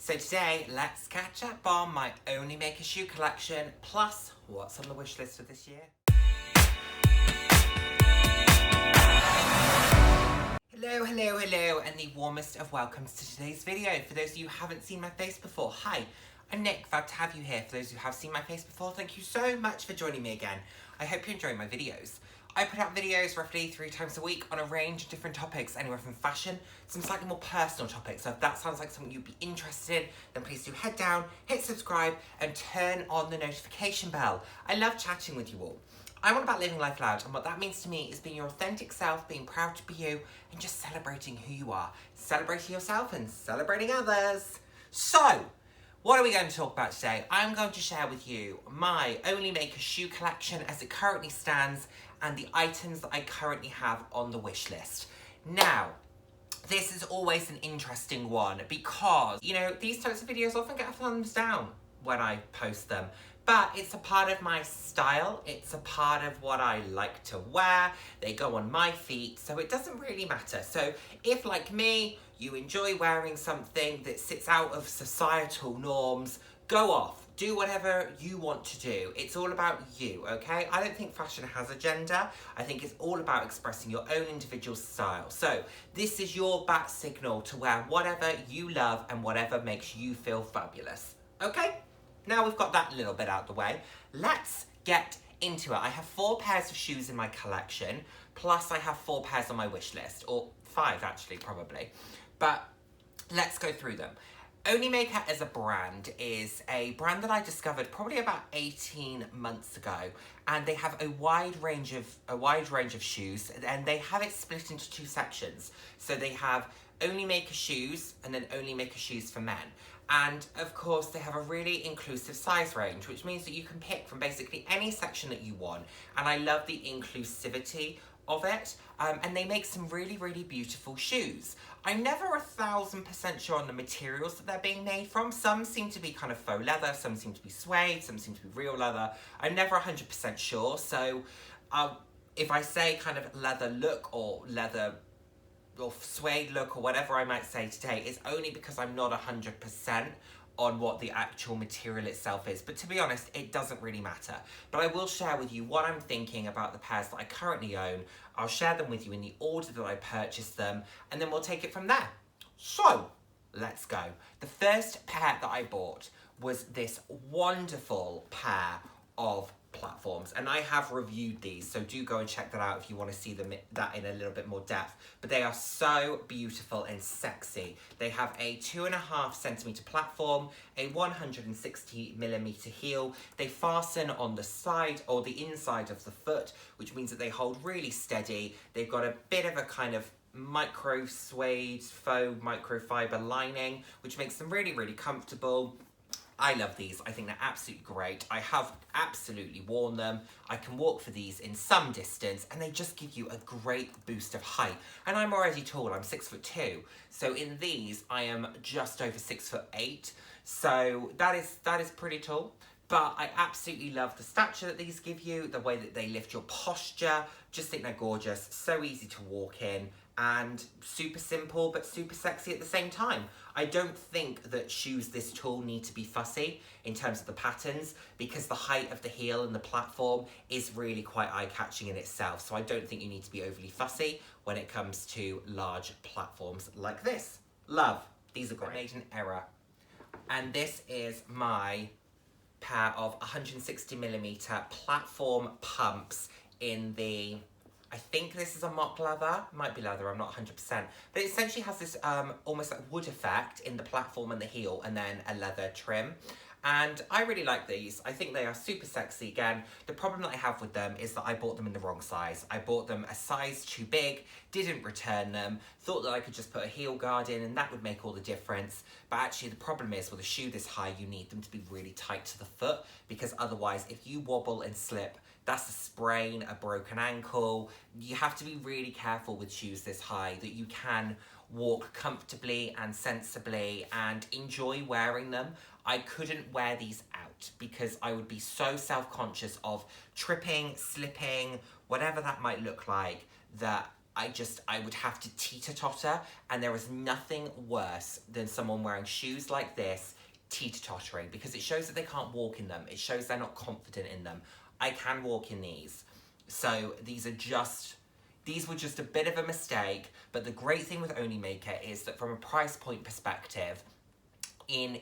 So today, let's catch up on my OnlyMaker shoe collection, plus what's on the wish list for this year. Hello, and the warmest of welcomes to today's video. For those of you who haven't seen my face before, hi, I'm Nick, glad to have you here. For those who have seen my face before, thank you so much for joining me again. I hope you're enjoying my videos. I put out videos roughly 3 times a week on a range of different topics, anywhere from fashion, some slightly more personal topics. So if that sounds like something you'd be interested in, then please do head down, hit subscribe, and turn on the notification bell. I love chatting with you all. I'm all about living life loud, and what that means to me is being your authentic self, being proud to be you, and just celebrating who you are. Celebrating yourself and celebrating others. So, what are we going to talk about today? I'm going to share with you my OnlyMaker shoe collection as it currently stands and the items that I currently have on the wish list. Now, this is always an interesting one because, you know, these types of videos often get a thumbs down when I post them. But it's a part of my style, it's a part of what I like to wear, they go on my feet, so it doesn't really matter. So if, like me, you enjoy wearing something that sits out of societal norms, go off, do whatever you want to do. It's all about you, okay? I don't think fashion has a gender. I think it's all about expressing your own individual style. So this is your bat signal to wear whatever you love and whatever makes you feel fabulous, okay? Now we've got that little bit out of the way, let's get into it. I have 4 pairs of shoes in my collection, plus I have 4 pairs on my wish list, or 5 actually, probably. But let's go through them. OnlyMaker as a brand is a brand that I discovered probably about 18 months ago, and they have a wide range of shoes, and they have it split into 2 sections. So they have OnlyMaker shoes and then OnlyMaker shoes for men. And of course, they have a really inclusive size range, which means that you can pick from basically any section that you want. And I love the inclusivity of it. And they make some really, really beautiful shoes. I'm never 1000% sure on the materials that they're being made from. Some seem to be kind of faux leather, some seem to be suede, some seem to be real leather. I'm never 100% sure. So if I say kind of leather look or leather or suede look or whatever I might say today, is only because I'm not 100% on what the actual material itself is. But to be honest, it doesn't really matter. But I will share with you what I'm thinking about the pairs that I currently own. I'll share them with you in the order that I purchased them, and then we'll take it from there. So, let's go. The first pair that I bought was this wonderful pair of platforms, and I have reviewed these, so do go and check that out if you want to see them that in a little bit more depth. But they are so beautiful and sexy. They have a 2.5 centimeter platform, a 160mm heel. They fasten on the side or the inside of the foot, which means that they hold really steady. They've got a bit of a kind of micro suede faux microfiber lining, which makes them really, really comfortable. I love these. I think they're absolutely great. I have absolutely worn them. I can walk for these in some distance, and they just give you a great boost of height. And I'm already tall. I'm 6'2". So in these, I am just over 6'8". So that is pretty tall. But I absolutely love the stature that these give you, the way that they lift your posture. Just think they're gorgeous. So easy to walk in, and super simple but super sexy at the same time. I don't think that shoes this tall need to be fussy in terms of the patterns, because the height of the heel and the platform is really quite eye-catching in itself. So I don't think you need to be overly fussy when it comes to large platforms like this. Love. These are great. I made an error. And this is my pair of 160mm platform pumps in the, I think this is a mock leather, might be leather, I'm not 100%, but it essentially has this almost like wood effect in the platform and the heel, and then a leather trim. And I really like these. I think they are super sexy. Again, the problem that I have with them is that I bought them in the wrong size. I bought them a size too big, didn't return them, thought that I could just put a heel guard in and that would make all the difference. But actually the problem is, with a shoe this high, you need them to be really tight to the foot, because otherwise if you wobble and slip, that's a sprain, a broken ankle. You have to be really careful with shoes this high that you can walk comfortably and sensibly and enjoy wearing them. I couldn't wear these out because I would be so self-conscious of tripping, slipping, whatever that might look like, that I would have to teeter-totter, and there is nothing worse than someone wearing shoes like this teeter-tottering, because it shows that they can't walk in them. It shows they're not confident in them. I can walk in these. So these were just a bit of a mistake, but the great thing with OnlyMaker is that from a price point perspective, in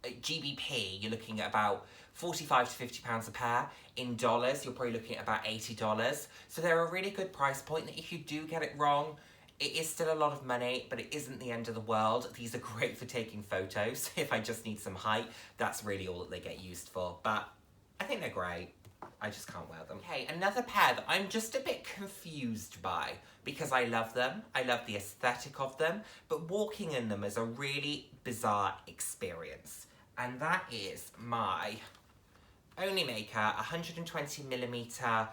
GBP, you're looking at about 45 to 50 pounds a pair. In dollars, you're probably looking at about $80. So they're a really good price point that if you do get it wrong, it is still a lot of money, but it isn't the end of the world. These are great for taking photos. If I just need some height, that's really all that they get used for. But I think they're great. I just can't wear them. Okay, another pair that I'm just a bit confused by, because I love them, I love the aesthetic of them, but walking in them is a really bizarre experience. And that is my OnlyMaker 120mm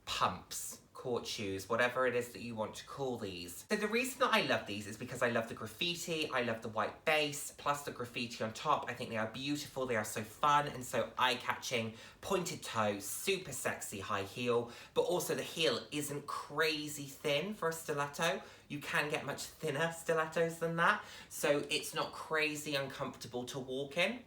pumps, court shoes, whatever it is that you want to call these. So the reason that I love these is because I love the graffiti, I love the white base, plus the graffiti on top. I think they are beautiful, they are so fun and so eye-catching, pointed toes, super sexy high heel, but also the heel isn't crazy thin for a stiletto. You can get much thinner stilettos than that, so it's not crazy uncomfortable to walk in.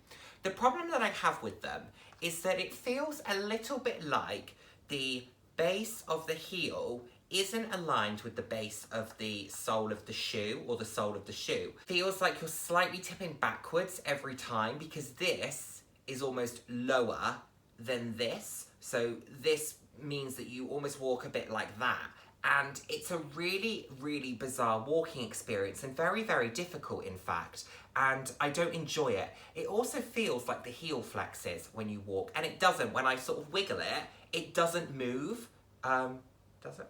The problem that I have with them is that it feels a little bit like the base of the heel isn't aligned with the base of the sole of the shoe or the sole of the shoe. Feels like you're slightly tipping backwards every time, because this is almost lower than this. So this means that you almost walk a bit like that. And it's a really, really bizarre walking experience, and very, very difficult, in fact. And I don't enjoy it. It also feels like the heel flexes when you walk, and it doesn't. When I sort of wiggle it, it doesn't move. Does it?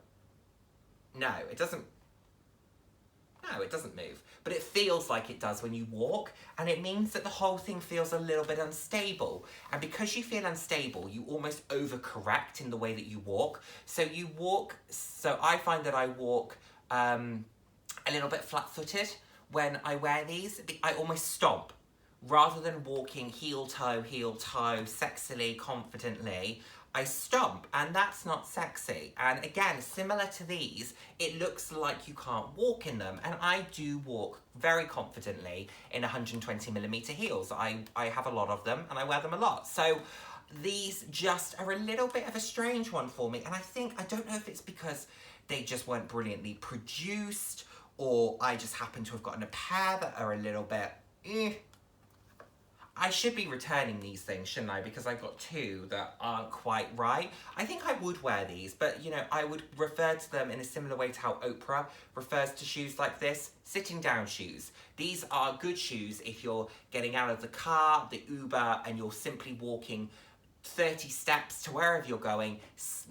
No, it doesn't. No, it doesn't move. But it feels like it does when you walk, and it means that the whole thing feels a little bit unstable. And because you feel unstable, you almost overcorrect in the way that you walk. So you walk, so I find that I walk a little bit flat-footed when I wear these. I almost stomp. Rather than walking heel-toe, sexily, confidently, I stomp, and that's not sexy. And again, similar to these, it looks like you can't walk in them, and I do walk very confidently in 120mm heels. I have a lot of them, and I wear them a lot. So these just are a little bit of a strange one for me, and I don't know if it's because they just weren't brilliantly produced, or I just happen to have gotten a pair that are a little bit, I should be returning these things, shouldn't I? Because I've got two that aren't quite right. I think I would wear these, but, you know, I would refer to them in a similar way to how Oprah refers to shoes like this, sitting down shoes. These are good shoes if you're getting out of the car, the Uber, and you're simply walking 30 steps to wherever you're going,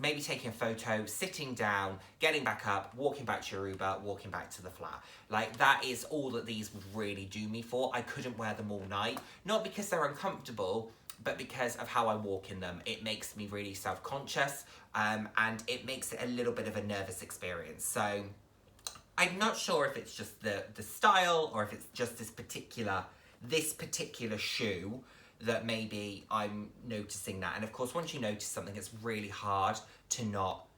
maybe taking a photo, sitting down, getting back up, walking back to your Uber, walking back to the flat. Like, that is all that these would really do me for. I couldn't wear them all night, not because they're uncomfortable, but because of how I walk in them. It makes me really self-conscious, and it makes it a little bit of a nervous experience. So I'm not sure if it's just the style, or if it's just this particular shoe that maybe I'm noticing that. And of course, once you notice something, it's really hard to not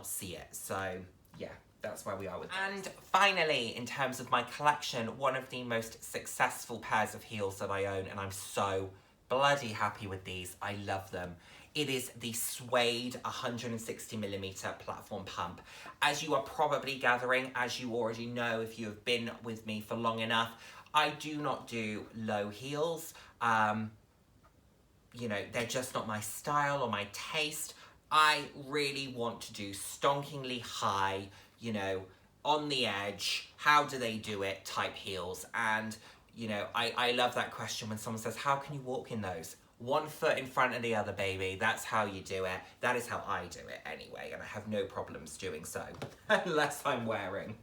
see it. So yeah, that's where we are with that. And finally, in terms of my collection, one of the most successful pairs of heels that I own, and I'm so bloody happy with these. I love them. It is the Suede 160mm platform pump. As you are probably gathering, as you already know if you have been with me for long enough, I do not do low heels. You know, they're just not my style or my taste. I really want to do stonkingly high, you know, on the edge, how do they do it type heels. And, you know, I love that question when someone says, how can you walk in those? One foot in front of the other, baby. That's how you do it. That is how I do it anyway, and I have no problems doing so. Unless I'm wearing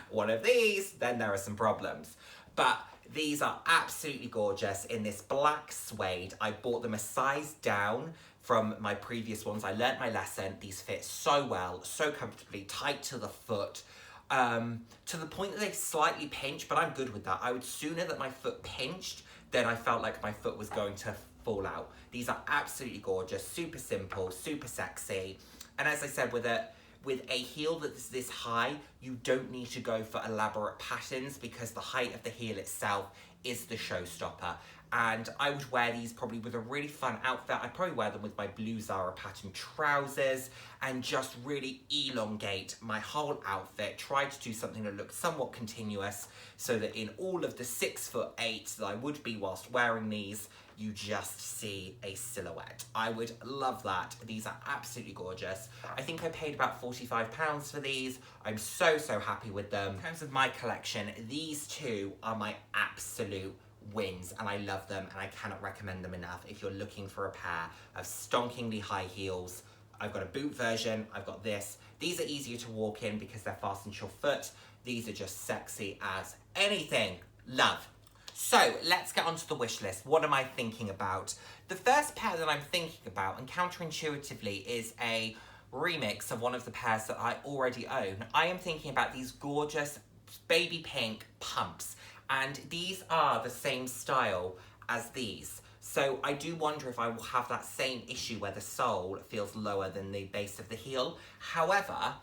one of these, then there are some problems. But these are absolutely gorgeous in this black suede. I bought them a size down from my previous ones. I learnt my lesson. These fit so well, so comfortably, tight to the foot, to the point that they slightly pinch, but I'm good with that. I would sooner that my foot pinched than I felt like my foot was going to fall out. These are absolutely gorgeous, super simple, super sexy. And as I said, with with a heel that's this high, you don't need to go for elaborate patterns because the height of the heel itself is the showstopper. And I would wear these probably with a really fun outfit. I'd probably wear them with my blue Zara pattern trousers and just really elongate my whole outfit. Try to do something that looks somewhat continuous so that in all of the 6'8" that I would be whilst wearing these, you just see a silhouette. I would love that. These are absolutely gorgeous. I think I paid about £45 for these. I'm so happy with them. In terms of my collection, these two are my absolute wins, and I love them, and I cannot recommend them enough. If you're looking for a pair of stonkingly high heels, I've got a boot version, I've got this. These are easier to walk in because they're fastened to your foot. These are just sexy as anything. Love. So let's get onto the wish list. What am I thinking about? The first pair that I'm thinking about, and counterintuitively, is a remix of one of the pairs that I already own. I am thinking about these gorgeous baby pink pumps, and these are the same style as these. So I do wonder if I will have that same issue where the sole feels lower than the base of the heel. However,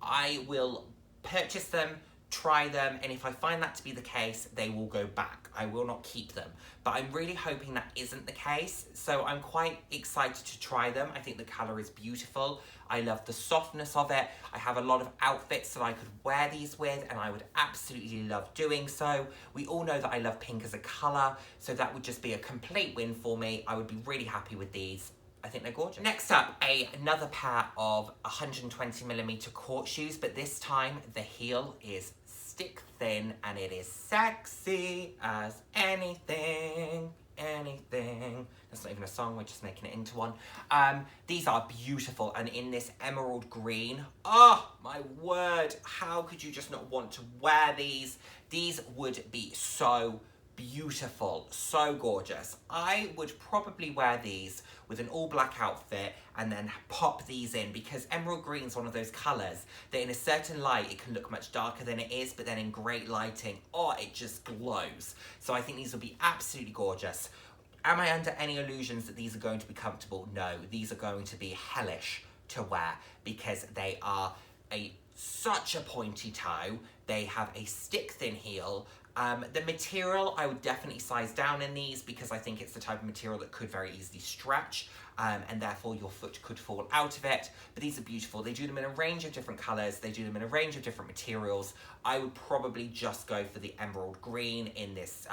I will purchase them, try them, and if I find that to be the case, they will go back. I will not keep them. But I'm really hoping that isn't the case, so I'm quite excited to try them. I think the colour is beautiful. I love the softness of it. I have a lot of outfits that I could wear these with, and I would absolutely love doing so. We all know that I love pink as a colour, so that would just be a complete win for me. I would be really happy with these. I think they're gorgeous. Next up, another pair of 120mm court shoes, but this time the heel is stick thin and it is sexy as anything. That's not even a song, we're just making it into one. These are beautiful, and in this emerald green. Oh my word, how could you just not want to wear these? These would be so beautiful, so gorgeous. I would probably wear these with an all black outfit and then pop these in, because emerald green is one of those colours that in a certain light it can look much darker than it is, but then in great lighting, oh, it just glows. So I think these will be absolutely gorgeous. Am I under any illusions that these are going to be comfortable? No, these are going to be hellish to wear because they are such a pointy toe. They have a stick thin heel. The material, I would definitely size down in these because I think it's the type of material that could very easily stretch, and therefore your foot could fall out of it. But these are beautiful. They do them in a range of different colours. They do them in a range of different materials. I would probably just go for the emerald green in this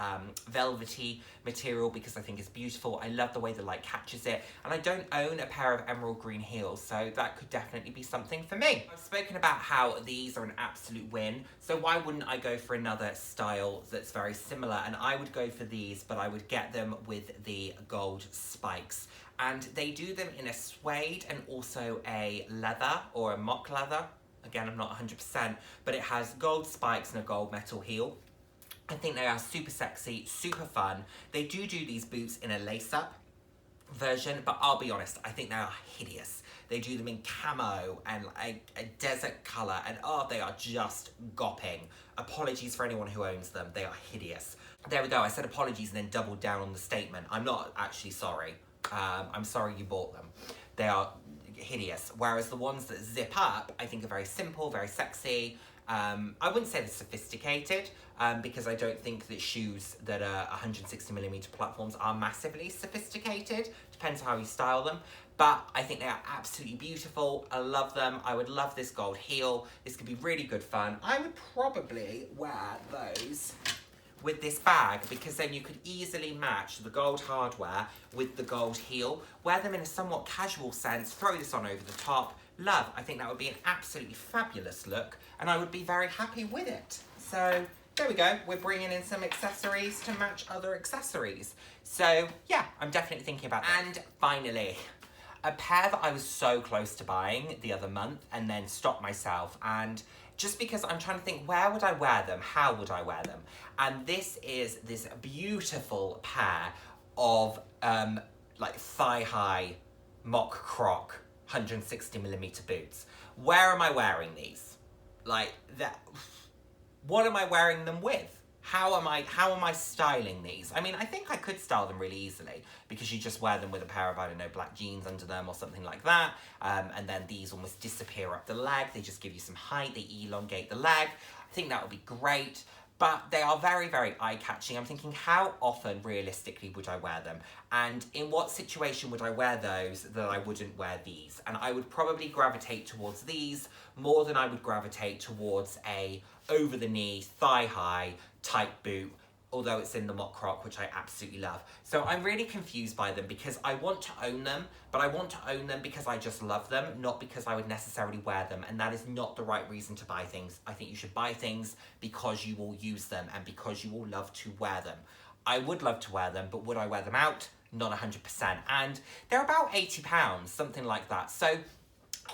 velvety material because I think it's beautiful. I love the way the light catches it, and I don't own a pair of emerald green heels, so that could definitely be something for me. I've spoken about how these are an absolute win, so why wouldn't I go for another style that's very similar? And I would go for these, but I would get them with the gold spikes. And they do them in a suede and also a leather or a mock leather. Again, I'm not 100%, but it has gold spikes and a gold metal heel. I think they are super sexy, super fun. They do these boots in a lace-up version, but I'll be honest, I think they are hideous. They do them in camo and a desert colour, and oh, they are just gopping. Apologies for anyone who owns them, they are hideous. There we go, I said apologies and then doubled down on the statement. I'm not actually sorry. I'm sorry you bought them. They are hideous. Whereas the ones that zip up, I think are very simple, very sexy. I wouldn't say they're sophisticated, because I don't think that shoes that are 160mm platforms are massively sophisticated. Depends how you style them. But I think they are absolutely beautiful. I love them. I would love this gold heel. This could be really good fun. I would probably wear those with this bag, because then you could easily match the gold hardware with the gold heel. Wear them in a somewhat casual sense. Throw this on over the top. Love. I think that would be an absolutely fabulous look, and I would be very happy with it. So there we go. We're bringing in some accessories to match other accessories. So yeah, I'm definitely thinking about that. And finally, a pair that I was so close to buying the other month and then stopped myself, and just because I'm trying to think, where would I wear them? How would I wear them? And this is this beautiful pair of like thigh-high mock croc 160mm boots. Where am I wearing these? Like that. What am I wearing them with? how am I styling these? I mean, I think I could style them really easily because you just wear them with a pair of, I don't know, black jeans under them or something like that. And then these almost disappear up the leg. They just give you some height. They elongate the leg. I think that would be great. But they are very, very eye-catching. I'm thinking, how often, realistically, would I wear them? And in what situation would I wear those that I wouldn't wear these? And I would probably gravitate towards these more than I would gravitate towards a over-the-knee, thigh-high type boot, although it's in the mock croc, which I absolutely love. So I'm really confused by them because I want to own them, but I want to own them because I just love them, not because I would necessarily wear them, and that is not the right reason to buy things. I think you should buy things because you will use them and because you will love to wear them. I would love to wear them, but would I wear them out? Not 100%. And they're about £80, something like that. So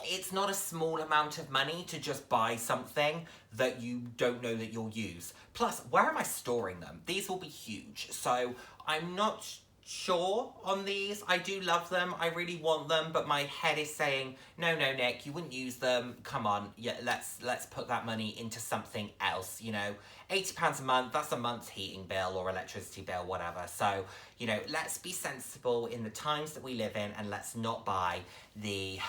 it's not a small amount of money to just buy something that you don't know that you'll use. Plus, where am I storing them? These will be huge, so I'm not sure on these. I do love them, I really want them, but my head is saying, no, Nick, you wouldn't use them. Come on, yeah, let's put that money into something else, you know. £80 a month, that's a month's heating bill or electricity bill, whatever. So, you know, let's be sensible in the times that we live in and let's not buy the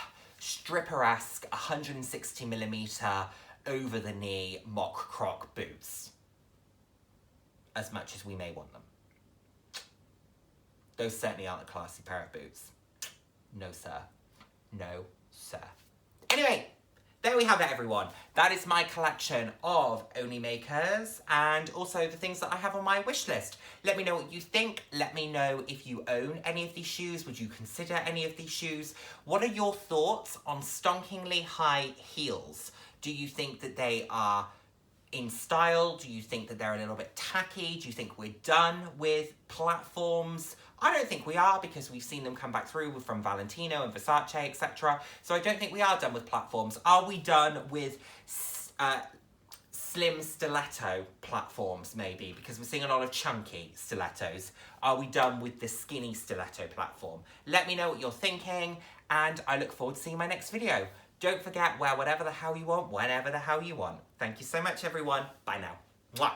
stripper-esque 160mm over-the-knee mock croc boots, as much as we may want them. Those certainly aren't a classy pair of boots. No, sir. No, sir. Anyway, there we have it, everyone. That is my collection of OnlyMakers and also the things that I have on my wish list. Let me know what you think. Let me know if you own any of these shoes. Would you consider any of these shoes? What are your thoughts on stonkingly high heels? Do you think that they are in style? Do you think that they're a little bit tacky? Do you think we're done with platforms? I don't think we are, because we've seen them come back through from Valentino and Versace, etc. So I don't think we are done with platforms. Are we done with slim stiletto platforms, maybe? Because we're seeing a lot of chunky stilettos. Are we done with the skinny stiletto platform? Let me know what you're thinking, and I look forward to seeing my next video. Don't forget, wear whatever the hell you want, whenever the hell you want. Thank you so much, everyone. Bye now. Mwah.